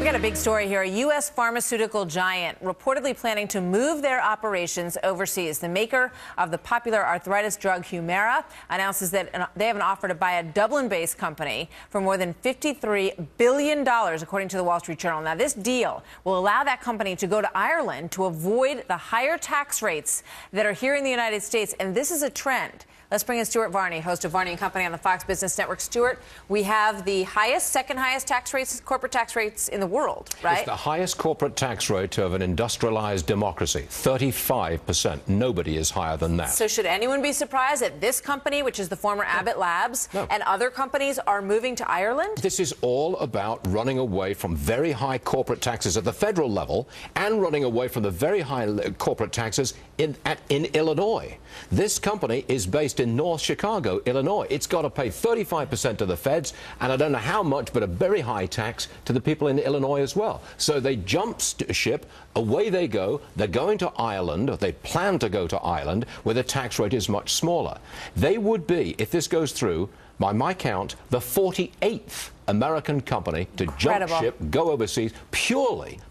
We got a big story here. A U.S. pharmaceutical giant reportedly planning to move their operations overseas. The maker of the popular arthritis drug Humira announces that they have an offer to buy a Dublin-based company for more than $53 billion, according to the Wall Street Journal. Now, this deal will allow that company to go to Ireland to avoid the higher tax rates that are here in the United States. And this is a trend. Let's bring in Stuart Varney, host of Varney & Company on the Fox Business Network. Stuart, we have the second highest tax rates, corporate tax rates in the world, right? It's the highest corporate tax rate of an industrialized democracy, 35%. Nobody is higher than that. So should anyone be surprised that this company, which is the former Abbott Labs, and other companies are moving to Ireland? This is all about running away from very high corporate taxes at the federal level and running away from the very high corporate taxes in Illinois. This company is based in North Chicago, Illinois. It's got to pay 35% to the feds, and I don't know how much, but a very high tax to the people in Illinois as well. So they jump ship, away they go. They're going to Ireland, or they plan to go to Ireland, where the tax rate is much smaller. They would be, if this goes through, by my count, the 48th American company to jump ship, go overseas,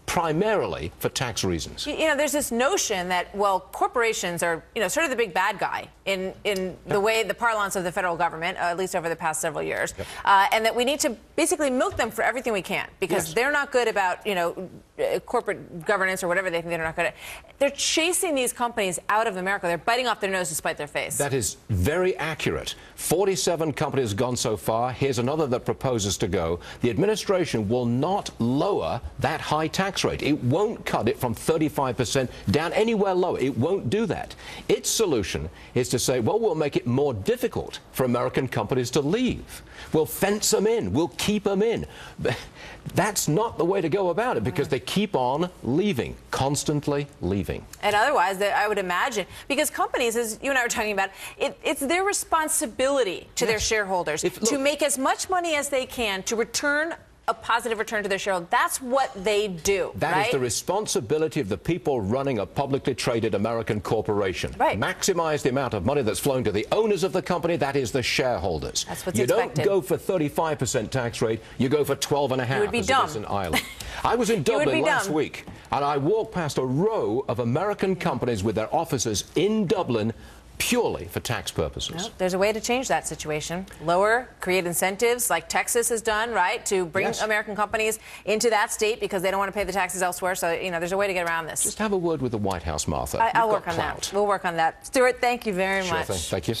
primarily for tax reasons. You know, there's this notion that, well, corporations are, sort of the big bad guy in the way, the parlance of the federal government, at least over the past several years, and that we need to basically milk them for everything we can because they're not good about, corporate governance or whatever they think they're not good at. They're chasing these companies out of America. They're biting off their nose to spite their face. That is very accurate. 47 companies have gone so far. Here's another that proposes to go. The administration will not lower that high tax rate. It won't cut it from 35% down anywhere lower. It won't do that. Its solution is to say, well, we'll make it more difficult for American companies to leave. We'll fence them in. We'll keep them in. That's not the way to go about it because they keep on leaving, constantly leaving. And otherwise, I would imagine, because companies, as you and I were talking about, it's their responsibility to their shareholders to make as much money as they can to return a positive return to their shareholders. That's what they do. That is the responsibility of the people running a publicly traded American corporation. Maximize the amount of money that's flowing to the owners of the company, that is the shareholders. That's what's expected. You don't go for 35% tax rate, you go for 12.5% You would be dumb. It is in Ireland. I was in Dublin last week, and I walked past a row of American companies with their offices in Dublin purely for tax purposes. Well, there's a way to change that situation. Lower, create incentives like Texas has done, right, to bring American companies into that state because they don't want to pay the taxes elsewhere. So, there's a way to get around this. Just have a word with the White House, Martha. I'll work on that. We'll work on that. Stuart, thank you very much. Sure thing. Thank you.